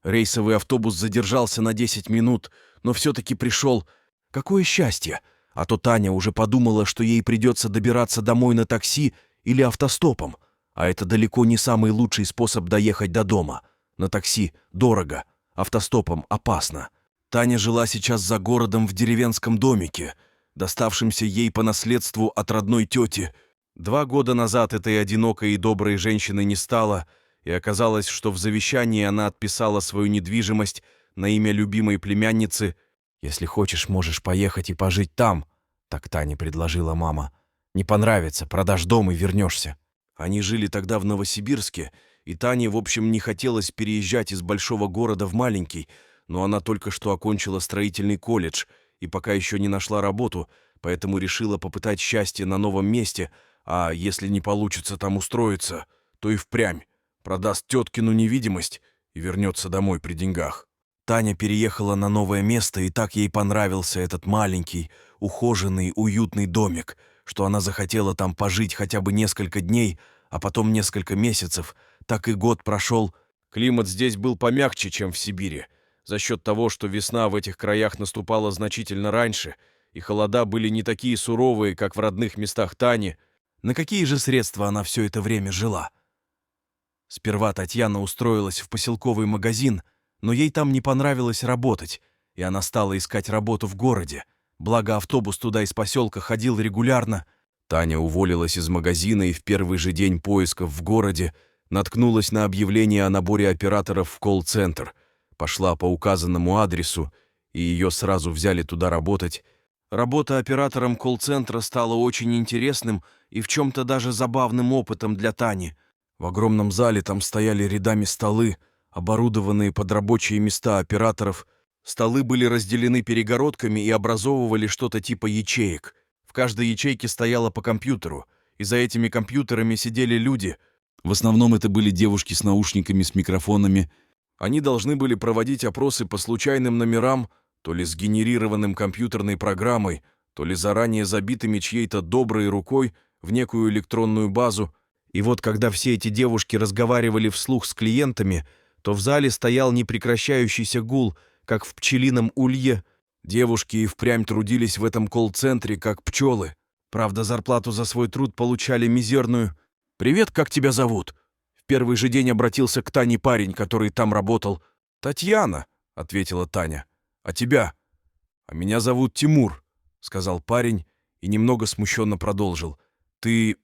Рейсовый автобус задержался на 10 минут, но все-таки пришел. Какое счастье! А то Таня уже подумала, что ей придется добираться домой на такси или автостопом. А это далеко не самый лучший способ доехать до дома. На такси дорого, автостопом опасно. Таня жила сейчас за городом в деревенском домике, доставшемся ей по наследству от родной тети. 2 года назад этой одинокой и доброй женщины не стало, и оказалось, что в завещании она отписала свою недвижимость на имя любимой племянницы. «Если хочешь, можешь поехать и пожить там», — так Тане предложила мама. «Не понравится, продашь дом и вернешься». Они жили тогда в Новосибирске, и Тане, в общем, не хотелось переезжать из большого города в маленький, но она только что окончила строительный колледж и пока еще не нашла работу, поэтому решила попытать счастье на новом месте, а если не получится там устроиться, то и впрямь продаст теткину невидимость и вернется домой при деньгах. Таня переехала на новое место, и так ей понравился этот маленький, ухоженный, уютный домик, что она захотела там пожить хотя бы несколько дней, а потом несколько месяцев. Так и год прошел. Климат здесь был помягче, чем в Сибири, за счет того, что весна в этих краях наступала значительно раньше, и холода были не такие суровые, как в родных местах Тани. На какие же средства она все это время жила? Сперва Татьяна устроилась в поселковый магазин, но ей там не понравилось работать, и она стала искать работу в городе. Благо автобус туда из поселка ходил регулярно. Таня уволилась из магазина и в первый же день поисков в городе наткнулась на объявление о наборе операторов в колл-центр. Пошла по указанному адресу, и ее сразу взяли туда работать. Работа оператором колл-центра стала очень интересным и в чем-то даже забавным опытом для Тани. В огромном зале там стояли рядами столы, оборудованные под рабочие места операторов. Столы были разделены перегородками и образовывали что-то типа ячеек. В каждой ячейке стояло по компьютеру, и за этими компьютерами сидели люди. В основном это были девушки с наушниками, с микрофонами. Они должны были проводить опросы по случайным номерам, то ли сгенерированным компьютерной программой, то ли заранее забитыми чьей-то доброй рукой в некую электронную базу. И вот когда все эти девушки разговаривали вслух с клиентами, то в зале стоял непрекращающийся гул, как в пчелином улье. Девушки и впрямь трудились в этом колл-центре, как пчелы. Правда, зарплату за свой труд получали мизерную. «Привет, как тебя зовут?» В первый же день обратился к Тане парень, который там работал. «Татьяна», — ответила Таня. «А тебя?» «А меня зовут Тимур», — сказал парень и немного смущенно продолжил. «Ты...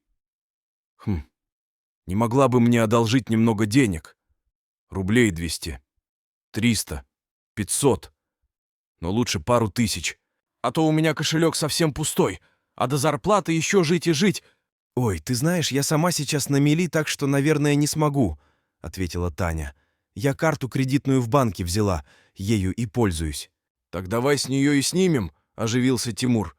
не могла бы мне одолжить немного денег? Рублей 200, 300, 500, но лучше пару тысяч. А то у меня кошелек совсем пустой, а до зарплаты еще жить и жить». «Ой, ты знаешь, я сама сейчас на мели, так что, наверное, не смогу», — ответила Таня. «Я карту кредитную в банке взяла, ею и пользуюсь». «Так давай с нее и снимем», — оживился Тимур.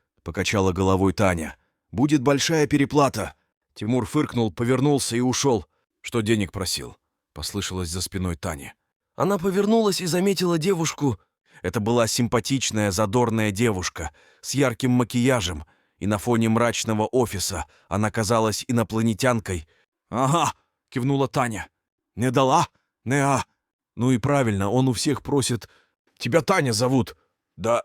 — покачала головой Таня. «Будет большая переплата». Тимур фыркнул, повернулся и ушел. «Что денег просил?» — послышалось за спиной Тани. Она повернулась и заметила девушку. Это была симпатичная, задорная девушка с ярким макияжем, и на фоне мрачного офиса она казалась инопланетянкой. «Ага», — кивнула Таня. «Не дала? Не-а». «Ну и правильно, он у всех просит. Тебя Таня зовут?» «Да».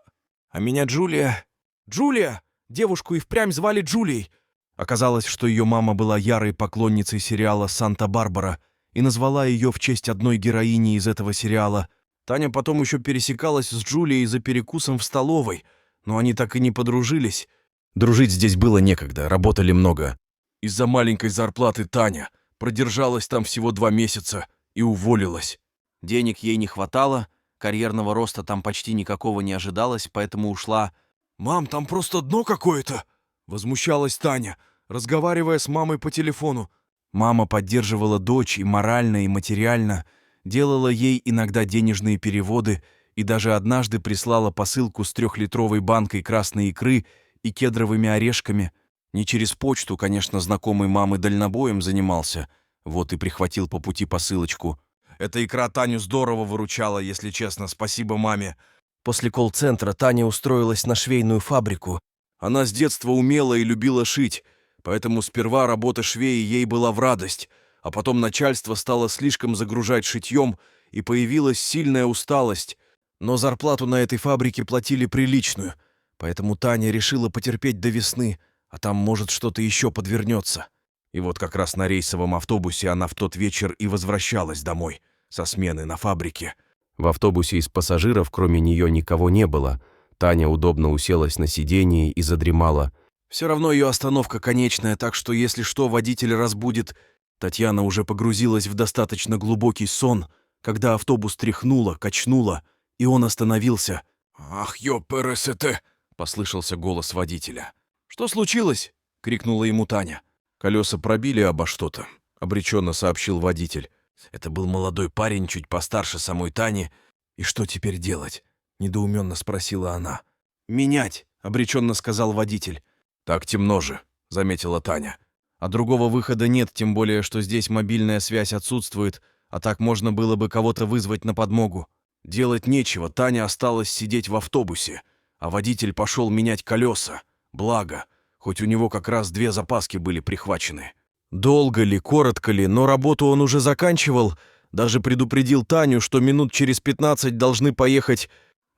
«А меня Джулия». «Джулия!» Девушку и впрямь звали Джулией. Оказалось, что ее мама была ярой поклонницей сериала «Санта-Барбара» и назвала ее в честь одной героини из этого сериала. Таня потом еще пересекалась с Джулией за перекусом в столовой, но они так и не подружились. Дружить здесь было некогда, работали много. Из-за маленькой зарплаты Таня продержалась там всего 2 месяца и уволилась. Денег ей не хватало, карьерного роста там почти никакого не ожидалось, поэтому ушла. «Мам, там просто дно какое-то!» — возмущалась Таня, разговаривая с мамой по телефону. Мама поддерживала дочь и морально, и материально, делала ей иногда денежные переводы и даже однажды прислала посылку с 3-литровой банкой красной икры и кедровыми орешками. Не через почту, конечно, знакомый мамы дальнобоем занимался, вот и прихватил по пути посылочку. Эта икра Таню здорово выручала, если честно, спасибо маме. После колл-центра Таня устроилась на швейную фабрику. Она с детства умела и любила шить, поэтому сперва работа швеей ей была в радость, а потом начальство стало слишком загружать шитьем, и появилась сильная усталость. Но зарплату на этой фабрике платили приличную, поэтому Таня решила потерпеть до весны, а там, может, что-то еще подвернется. И вот как раз на рейсовом автобусе она в тот вечер и возвращалась домой со смены на фабрике. В автобусе из пассажиров кроме нее никого не было. Таня удобно уселась на сиденье и задремала. Все равно ее остановка конечная, так что, если что, водитель разбудит. Татьяна уже погрузилась в достаточно глубокий сон, когда автобус тряхнуло, качнуло, и он остановился. «Ах, ёпрст!» — послышался голос водителя. «Что случилось?» — крикнула ему Таня. «Колеса пробили обо что-то», — обреченно сообщил водитель. Это был молодой парень, чуть постарше самой Тани. «И что теперь делать?» — недоуменно спросила она. «Менять», — обреченно сказал водитель. «Так темно же», — заметила Таня. «А другого выхода нет, тем более, что здесь мобильная связь отсутствует, а так можно было бы кого-то вызвать на подмогу». Делать нечего, Таня осталась сидеть в автобусе, а водитель пошел менять колеса. Благо, хоть у него как раз 2 запаски были прихвачены. Долго ли, коротко ли, но работу он уже заканчивал, даже предупредил Таню, что минут через 15 должны поехать.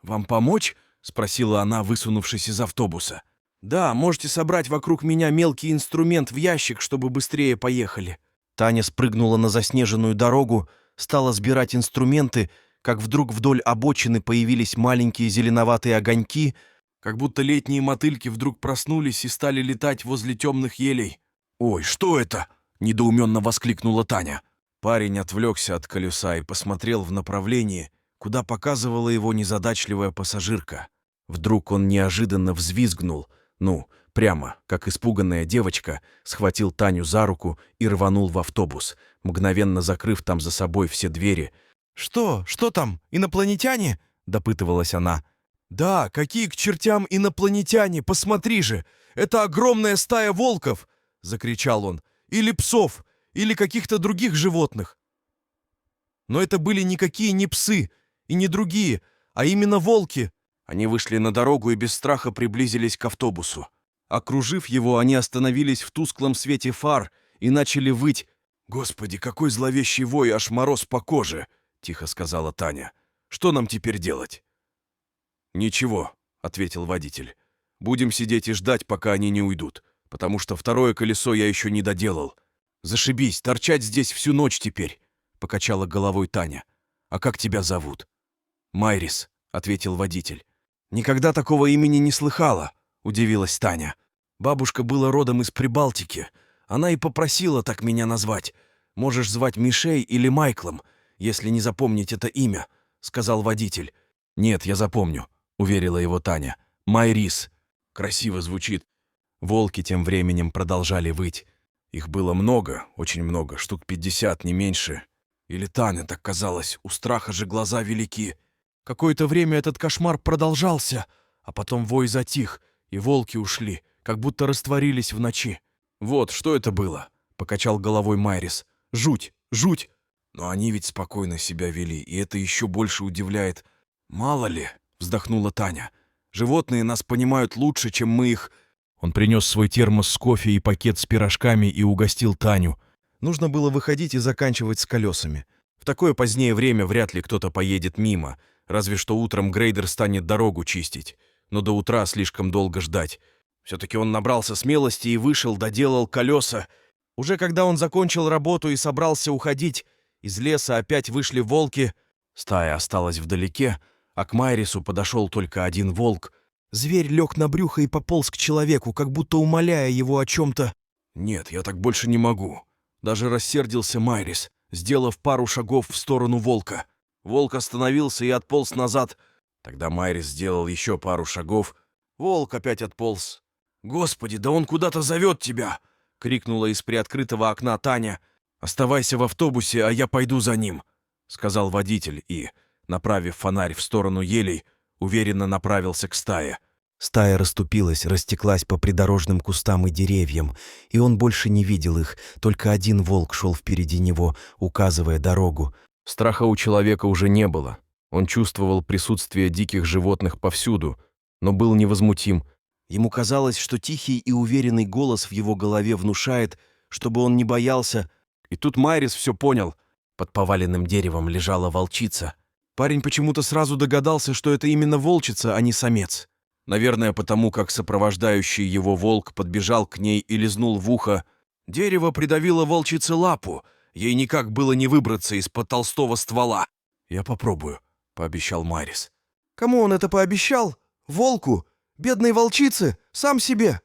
«Вам помочь?» — спросила она, высунувшись из автобуса. «Да, можете собрать вокруг меня мелкий инструмент в ящик, чтобы быстрее поехали». Таня спрыгнула на заснеженную дорогу, стала сбирать инструменты, как вдруг вдоль обочины появились маленькие зеленоватые огоньки, как будто летние мотыльки вдруг проснулись и стали летать возле темных елей. «Ой, что это?» — недоуменно воскликнула Таня. Парень отвлекся от колеса и посмотрел в направлении, куда показывала его незадачливая пассажирка. Вдруг он неожиданно взвизгнул, прямо, как испуганная девочка, схватил Таню за руку и рванул в автобус, мгновенно закрыв там за собой все двери. «Что? Что там? Инопланетяне?» — допытывалась она. «Да, какие к чертям инопланетяне? Посмотри же! Это огромная стая волков!» — закричал он. «Или псов, или каких-то других животных». Но это были никакие не псы и не другие, а именно волки. Они вышли на дорогу и без страха приблизились к автобусу. Окружив его, они остановились в тусклом свете фар и начали выть. «Господи, какой зловещий вой, аж мороз по коже!» — тихо сказала Таня. «Что нам теперь делать?» «Ничего», — ответил водитель. «Будем сидеть и ждать, пока они не уйдут, потому что второе колесо я еще не доделал. Зашибись, торчать здесь всю ночь теперь», — покачала головой Таня. «А как тебя зовут?» «Майрис», — ответил водитель. «Никогда такого имени не слыхала», — удивилась Таня. «Бабушка была родом из Прибалтики. Она и попросила так меня назвать. Можешь звать Мишей или Майклом, если не запомнить это имя», — сказал водитель. «Нет, я запомню», — уверила его Таня. «Майрис». Красиво звучит. Волки тем временем продолжали выть. Их было много, очень много, штук 50, не меньше. Или Таня так казалось, у страха же глаза велики. Какое-то время этот кошмар продолжался, а потом вой затих, и волки ушли, как будто растворились в ночи. «Вот, что это было?» — покачал головой Майрис. «Жуть, жуть!» Но они ведь спокойно себя вели, и это еще больше удивляет. «Мало ли», — вздохнула Таня, — «животные нас понимают лучше, чем мы их». Он принес свой термос с кофе и пакет с пирожками и угостил Таню. Нужно было выходить и заканчивать с колесами. В такое позднее время вряд ли кто-то поедет мимо, разве что утром грейдер станет дорогу чистить. Но до утра слишком долго ждать. Все-таки он набрался смелости и вышел, доделал колеса. Уже когда он закончил работу и собрался уходить, из леса опять вышли волки. Стая осталась вдалеке, а к Майрису подошел только один волк. Зверь лег на брюхо и пополз к человеку, как будто умоляя его о чем-то. «Нет, я так больше не могу». Даже рассердился Майрис, сделав пару шагов в сторону волка. Волк остановился и отполз назад. Тогда Майрис сделал еще пару шагов. Волк опять отполз. «Господи, да он куда-то зовет тебя!» — крикнула из приоткрытого окна Таня. «Оставайся в автобусе, а я пойду за ним», — сказал водитель и, направив фонарь в сторону елей, уверенно направился к стае. Стая расступилась, растеклась по придорожным кустам и деревьям, и он больше не видел их, только один волк шел впереди него, указывая дорогу. Страха у человека уже не было. Он чувствовал присутствие диких животных повсюду, но был невозмутим. Ему казалось, что тихий и уверенный голос в его голове внушает, чтобы он не боялся, И тут Майрис все понял. Под поваленным деревом лежала волчица. Парень почему-то сразу догадался, что это именно волчица, а не самец. Наверное, потому как сопровождающий его волк подбежал к ней и лизнул в ухо. Дерево придавило волчице лапу. Ей никак было не выбраться из-под толстого ствола. «Я попробую», — пообещал Майрис. Кому он это пообещал? Волку? Бедной волчице? Сам себе?»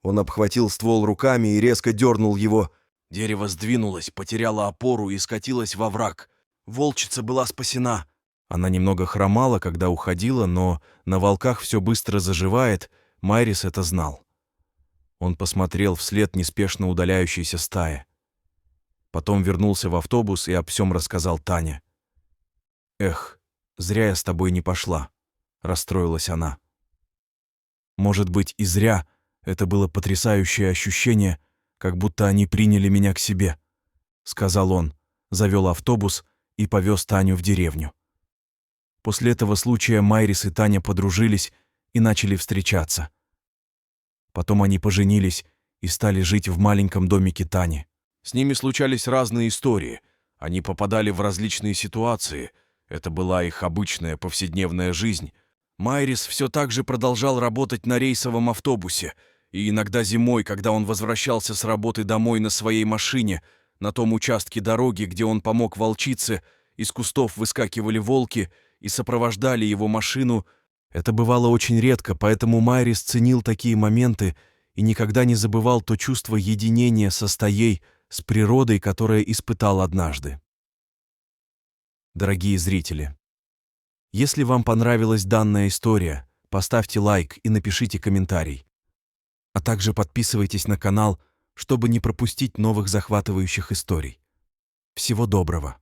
Он обхватил ствол руками и резко дернул его. Дерево сдвинулось, потеряло опору и скатилось во враг. Волчица была спасена. Она немного хромала, когда уходила, но на волках все быстро заживает, Майрис это знал. Он посмотрел вслед неспешно удаляющейся стае. Потом вернулся в автобус и об всем рассказал Тане. «Эх, зря я с тобой не пошла», — расстроилась она. «Может быть, и зря. Это было потрясающее ощущение, как будто они приняли меня к себе», — сказал он, завел автобус и повез Таню в деревню. После этого случая Майрис и Таня подружились и начали встречаться. Потом они поженились и стали жить в маленьком домике Тани. С ними случались разные истории. Они попадали в различные ситуации. Это была их обычная повседневная жизнь. Майрис все так же продолжал работать на рейсовом автобусе. И иногда зимой, когда он возвращался с работы домой на своей машине, на том участке дороги, где он помог волчице, из кустов выскакивали волки и сопровождали его машину. Это бывало очень редко, поэтому Майрис ценил такие моменты и никогда не забывал то чувство единения со стаей, с природой, которое испытал однажды. Дорогие зрители, если вам понравилась данная история, поставьте лайк и напишите комментарий. А также подписывайтесь на канал, чтобы не пропустить новых захватывающих историй. Всего доброго!